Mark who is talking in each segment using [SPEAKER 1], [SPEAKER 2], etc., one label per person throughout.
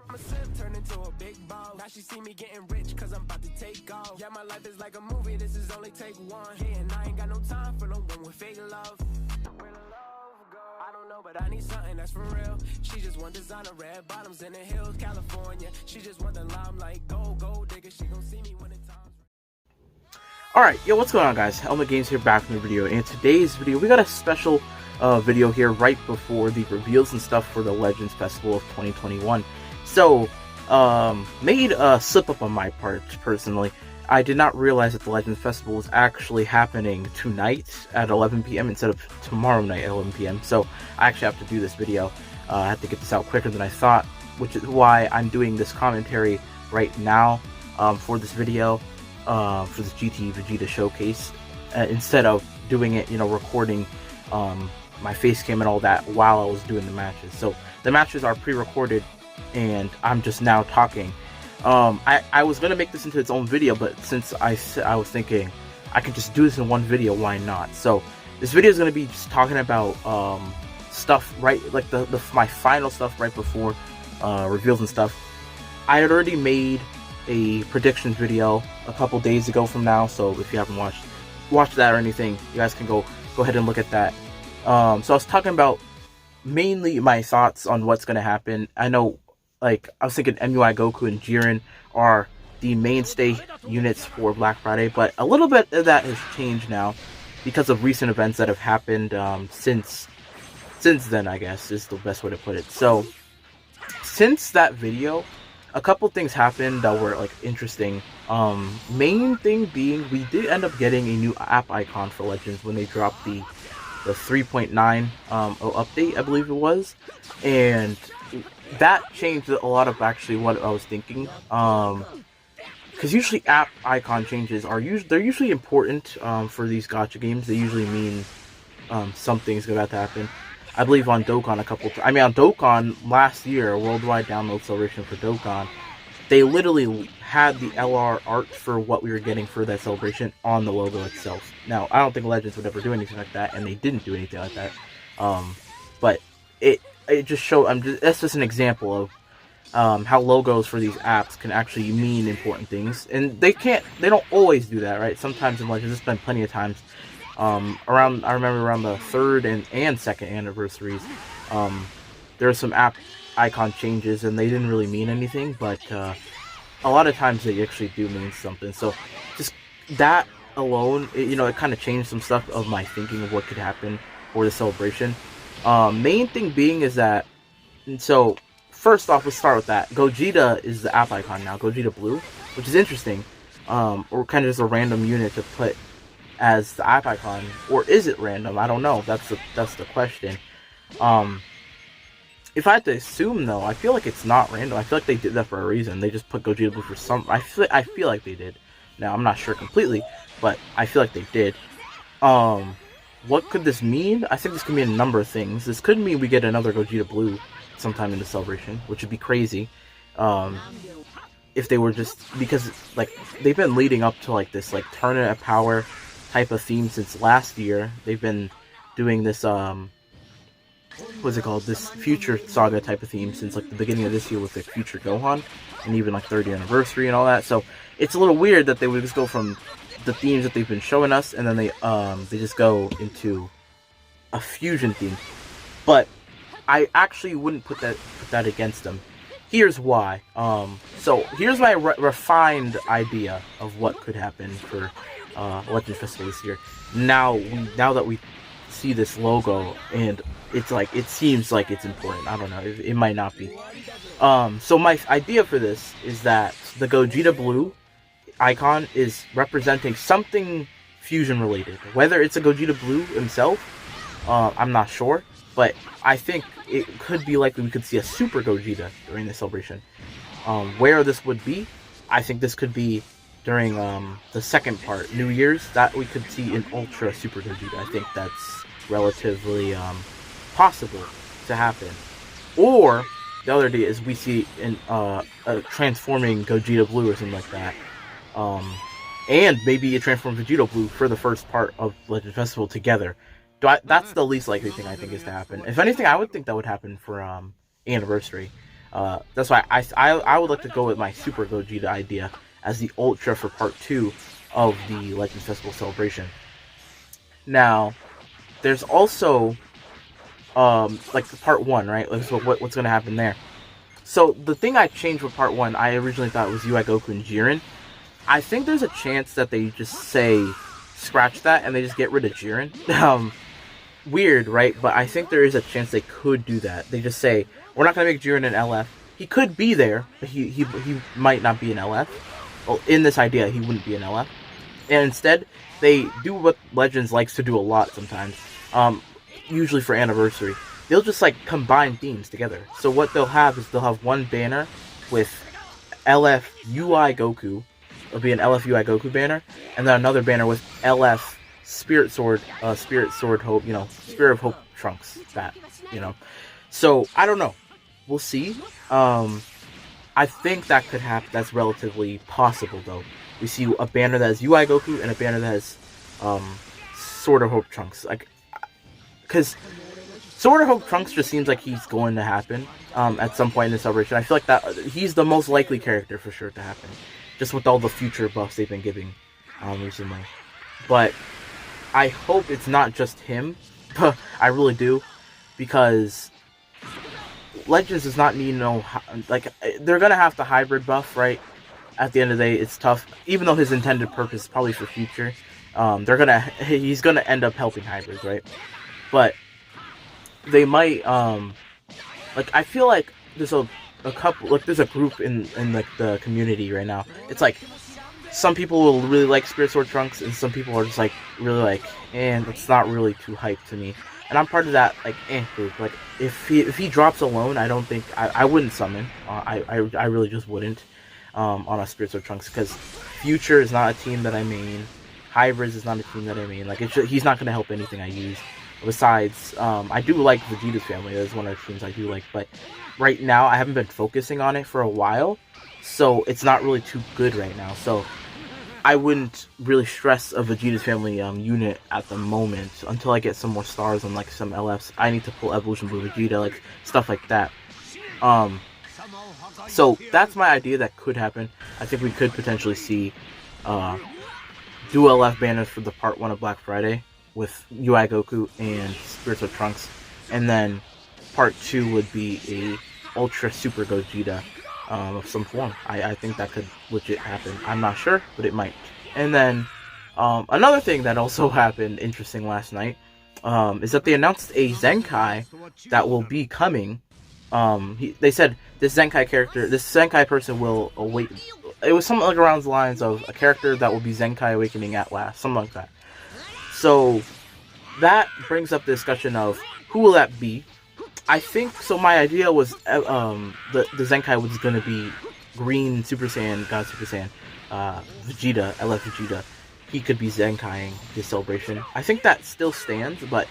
[SPEAKER 1] I'm a sip, turned into a big boss. Now she see me getting rich, cause I'm about to take off. Yeah, my life is like a movie, this is only take one. Yeah, and I ain't got no time for no one with fake love. Where the love go? I don't know, but I need something that's for real. She just want designer red bottoms in the hills, California. She just want the limelight, gold digger. She gon' see me when it's time.
[SPEAKER 2] Alright, yo, what's going on, guys? Helmet Games here, back from the video. And in today's video, we got a special video here right before the reveals and stuff for the Legends Festival of 2021. So, made a slip-up on my part, personally. I did not realize that the Legends Festival was actually happening tonight at 11 p.m. instead of tomorrow night at 11 p.m. So, I actually have to do this video. I have to get this out quicker than I thought, which is why I'm doing this commentary right now for this video. For this GT Vegeta showcase, instead of doing it, recording my face cam and all that while I was doing the matches. So the matches are pre-recorded and I'm just now talking. I was gonna make this into its own video, but since I was thinking I could just do this in one video, why not? So this video is gonna be just talking about stuff right, like my final stuff right before reveals and stuff. I had already made a predictions video a couple days ago from now, so if you haven't watched that or anything, you guys can go ahead and look at that. So I was talking about mainly my thoughts on what's going to happen. I know, like, I was thinking MUI Goku and Jiren are the mainstay units for Black Friday, but a little bit of that has changed now because of recent events that have happened since then, I guess, is the best way to put it. So since that video, a couple things happened that were like interesting. Main thing being, we did end up getting a new app icon for Legends when they dropped the 3.9 update, I believe it was, and that changed a lot of actually what I was thinking. Because usually app icon changes are usually important for these gacha games. They usually mean something's about to happen. I believe on Dokkan on Dokkan last year, worldwide download celebration for Dokkan, they literally had the LR art for what we were getting for that celebration on the logo itself. Now, I don't think Legends would ever do anything like that, and they didn't do anything like that. But it just showed. That's just an example of how logos for these apps can actually mean important things, and they don't always do that, right? Sometimes in Legends, there's been plenty of times. I remember around the 3rd and 2nd anniversaries, there were some app icon changes, and they didn't really mean anything, but a lot of times they actually do mean something. So just that alone, it kind of changed some stuff of my thinking of what could happen for the celebration. Main thing being is that, so first off, let's start with that. Gogeta is the app icon now, Gogeta Blue, which is interesting, or kind of just a random unit to put as the app icon, or is it random? I don't know. That's the question. If I had to assume, though, I feel like it's not random. I feel like they did that for a reason. They just put Gogeta Blue for some. I feel like they did. Now I'm not sure completely, but I feel like they did. What could this mean? I think this could mean a number of things. This could mean we get another Gogeta Blue sometime in the celebration, which would be crazy. If they were just, because like they've been leading up to like this like Tournament of Power type of theme since last year. They've been doing this what's it called, this Future Saga type of theme since like the beginning of this year with the Future Gohan, and even like 30th anniversary and all that. So it's a little weird that they would just go from the themes that they've been showing us, and then they just go into a fusion theme. But I actually wouldn't put that against them. Here's why. So here's my refined idea of what could happen for Legends Festival this year. Now that we see this logo, and it's like, it seems like it's important. I don't know, it might not be. So my idea for this is that the Gogeta Blue icon is representing something fusion related. Whether it's a Gogeta Blue himself, I'm not sure, but I think it could be likely we could see a Super Gogeta during the celebration. Where this would be, I think this could be during the second part, New Year's, that we could see an Ultra Super Gogeta. I think that's relatively possible to happen. Or the other idea is we see a transforming Gogeta Blue or something like that. And maybe a transformed Vegeta Blue for the first part of Legend Festival together. That's the least likely thing I think is to happen. If anything, I would think that would happen for anniversary. That's why I would like to go with my Super Gogeta idea as the Ultra for Part 2 of the Legends Festival celebration. Now, there's also like the Part 1, right? Like, so what's going to happen there? So the thing I changed with Part 1, I originally thought it was UI Goku and Jiren. I think there's a chance that they just say scratch that and they just get rid of Jiren. Weird, right? But I think there is a chance they could do that. They just say, we're not going to make Jiren an LF. He could be there, but he might not be an LF. Well, in this idea, he wouldn't be an LF. And instead, they do what Legends likes to do a lot sometimes, usually for Anniversary. They'll just, like, combine themes together. So what they'll have is they'll have one banner with LF UI Goku. It'll be an LF UI Goku banner. And then another banner with LF Spirit Sword Hope, Spirit of Hope Trunks. That, So, I don't know. We'll see. I think that could happen. That's relatively possible, though. We see a banner that has UI Goku and a banner that has Sword of Hope Trunks. Because Sword of Hope Trunks just seems like he's going to happen at some point in the celebration. I feel like that he's the most likely character for sure to happen, just with all the future buffs they've been giving recently. But I hope it's not just him. I really do, because Legends does not need they're gonna have to hybrid buff, right? At the end of the day, it's tough. Even though his intended purpose is probably for future, he's gonna end up helping hybrids, right? But they might I feel like there's a couple, there's a group in the community right now. It's like some people will really like Spirit Sword Trunks, and some people are just really and it's not really too hyped to me. And I'm part of that group. Like if he drops alone, I don't think I wouldn't summon. I really just wouldn't on a Spirit Sword Trunks, because Future is not a team that I main. Hybrids is not a team that I main. He's not gonna help anything I use. Besides, I do like Vegeta's family. That's one of the teams I do like. But right now, I haven't been focusing on it for a while, so it's not really too good right now. So I wouldn't really stress a Vegeta's family unit at the moment until I get some more stars on some LFs. I need to pull Evolution Blue Vegeta, stuff like that. So that's my idea that could happen. I think we could potentially see dual LF banners for the Part 1 of Black Friday with UI Goku and Spirit Sword Trunks, and then Part 2 would be a Ultra Super Gogeta of some form. I think that could legit happen. I'm not sure, but it might. And then another thing that also happened interesting last night is that they announced a Zenkai that will be coming. They said this Zenkai person will awaken. It was something around the lines of a character that will be Zenkai awakening at last, something like that. So that brings up the discussion of who will that be. I think so. My idea was the Zenkai was going to be Green Super Saiyan, God Super Saiyan, Vegeta, LF Vegeta. He could be Zenkaiing his celebration. I think that still stands, but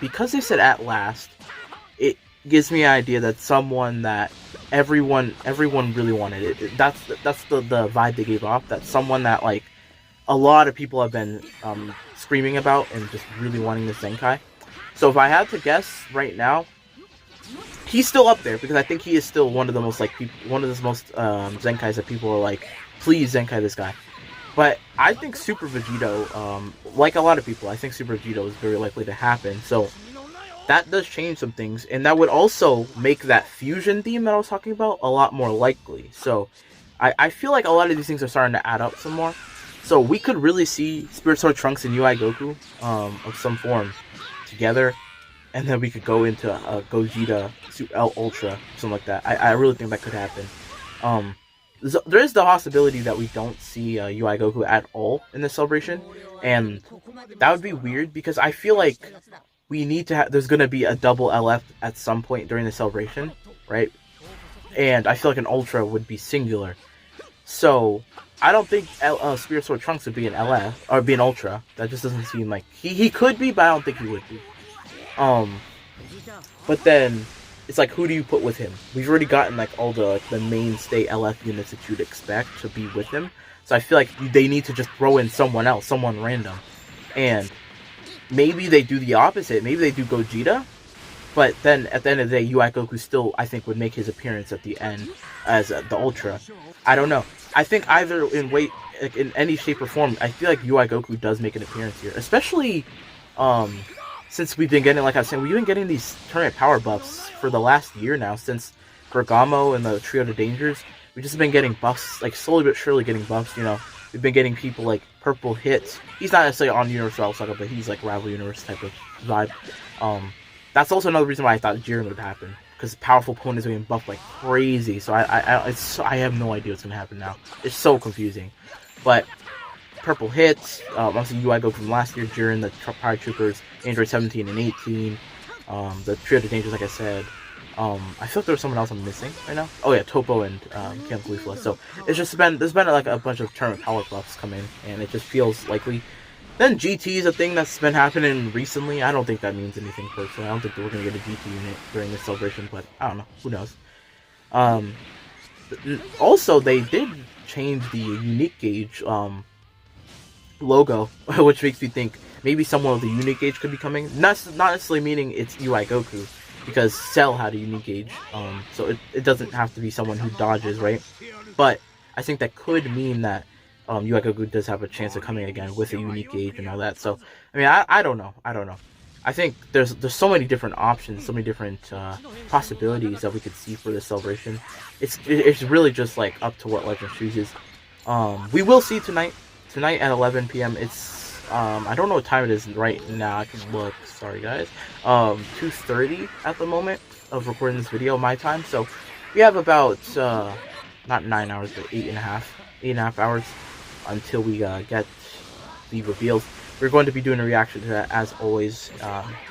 [SPEAKER 2] because they said at last, it gives me an idea that someone that everyone really wanted it. That's the vibe they gave off. That someone that a lot of people have been screaming about and just really wanting this Zenkai. So if I had to guess right now, he's still up there, because I think he is still one of the most Zenkais that people are please Zenkai this guy. But I think Super Vegito, like a lot of people, I think Super Vegito is very likely to happen. So that does change some things, and that would also make that fusion theme that I was talking about a lot more likely. So I feel like a lot of these things are starting to add up some more. So we could really see Spirit Sword Trunks and UI Goku of some form together, and then we could go into a Gogeta Ultra, something like that. I really think that could happen. There is the possibility that we don't see UI Goku at all in this celebration, and that would be weird, because I feel like we need to there's going to be a double LF at some point during the celebration, right? And I feel like an Ultra would be singular. So I don't think Spirit Sword Trunks would be an LF, or be an Ultra. That just doesn't seem like... He could be, but I don't think he would be. But then, it's who do you put with him? We've already gotten, all the mainstay LF units that you'd expect to be with him. So I feel like they need to just throw in someone else, someone random. And maybe they do the opposite. Maybe they do Gogeta, But then at the end of the day, UI Goku still, I think, would make his appearance at the end as the Ultra. I don't know. I think either in like in any shape or form, I feel like UI Goku does make an appearance here, especially since we've been getting, like I was saying, we've been getting these tournament power buffs for the last year now. Since Bergamo and the Trio of Dangers, we've just been getting buffs, like slowly but surely getting buffs. You know, we've been getting people like Purple Hit. He's not necessarily on Universal Saga, but he's like Rival Universe type of vibe. That's also another reason why I thought Jiren would happen, because powerful opponents are getting buffed like crazy. So I have no idea what's gonna happen now. It's so confusing. But Purple Hits, obviously UI Goku from last year, Jiren, the Power Troopers, Android 17 and 18, the Trio of Dangers, like I said. I feel like there was someone else I'm missing right now. Oh yeah, Topo and Camp Gleefla. So it's just there's been like a bunch of tournament power buffs come in, and it just feels likely. Then GT is a thing that's been happening recently. I don't think that means anything personally. I don't think that we're gonna get a GT unit during this celebration, but I don't know. Who knows? Also, they did change the unique gauge logo, which makes me think maybe someone with a unique gauge could be coming. Not necessarily meaning it's UI Goku, because Cell had a unique gauge, so it doesn't have to be someone who dodges, right? But I think that could mean that UI Goku does have a chance of coming again with a unique gauge and all that. So, I mean, I don't know. I think there's so many different options, so many different possibilities that we could see for this celebration. It's really just like up to what Legends chooses. We will see tonight at 11 p.m. It's I don't know what time it is right now. I can look. Sorry guys. 2:30 at the moment of recording this video, my time. So we have about not 9 hours, but 8.5 hours until we get the reveals. We're going to be doing a reaction to that as always.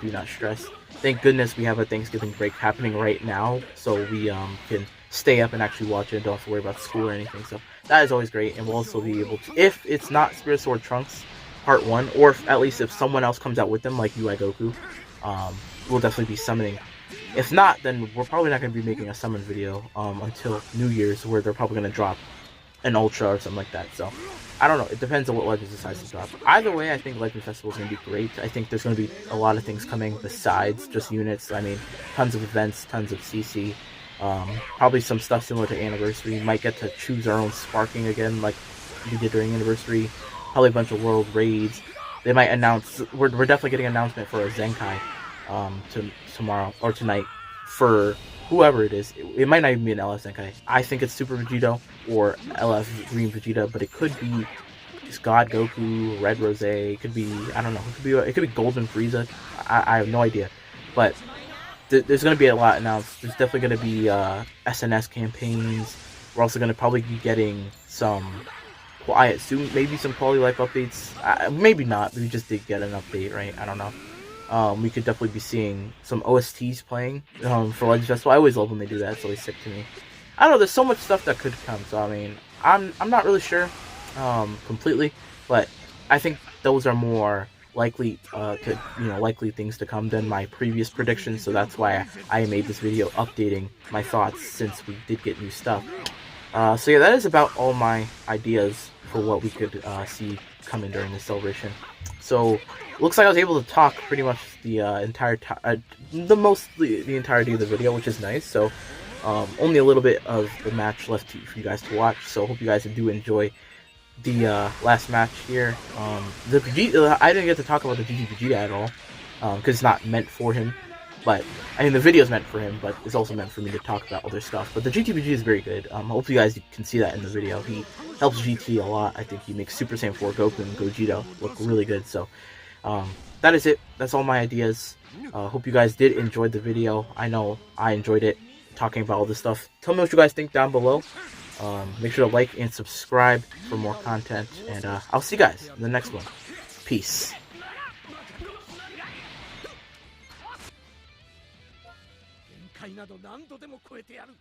[SPEAKER 2] Do not stress. Thank goodness we have a Thanksgiving break happening right now, so we can stay up and actually watch it and don't have to worry about school or anything. So that is always great, and we'll also be able to, if it's not Spirit Sword Trunks Part 1, or at least if someone else comes out with them, like UI Goku, we'll definitely be summoning. If not, then we're probably not going to be making a summon video until New Year's, where they're probably going to drop an Ultra or something like that. So I don't know. It depends on what Legends decides to drop. Either way, I think Legend Festival is going to be great. I think there's going to be a lot of things coming besides just units. I mean, tons of events, tons of CC. Probably some stuff similar to Anniversary. Might get to choose our own sparking again, like we did during Anniversary. Probably a bunch of world raids. They might announce. We're definitely getting an announcement for a ZENKAI tomorrow or tonight for whoever it is. It might not even be an LF ZENKAI. I think it's Super Vegeta or LF Green Vegeta, but it could be God Goku, Red Rose. It could be, I don't know. It could be Golden Frieza. I have no idea. But there's going to be a lot announced. There's definitely going to be SNS campaigns. We're also going to probably be getting some, well, I assume maybe some quality life updates. Maybe not. We just did get an update, right? I don't know. We could definitely be seeing some OSTs playing for Legends Festival. I always love when they do that. It's always sick to me. I don't know. There's so much stuff that could come. So I mean, I'm not really sure completely, but I think those are more likely likely things to come than my previous predictions. So that's why I made this video updating my thoughts since we did get new stuff. So yeah, that is about all my ideas for what we could see coming during this celebration. So looks like I was able to talk pretty much the entirety of the video, which is nice. So only a little bit of the match left for you guys to watch. So hope you guys do enjoy the last match here. The Vegeta, I didn't get to talk about the GT Vegeta at all because it's not meant for him. But I mean, the video is meant for him, but it's also meant for me to talk about other stuff. But the GT Vegeta is very good. Hopefully you guys can see that in the video. He helps GT a lot. I think he makes Super Saiyan 4 Goku and Gogeta look really good. So that is it. That's all my ideas. Hope you guys did enjoy the video. I know I enjoyed it, talking about all this stuff. Tell me what you guys think down below. Make sure to like and subscribe for more content. And I'll see you guys in the next one. Peace.
[SPEAKER 3] 限界など何度でも超えてやる。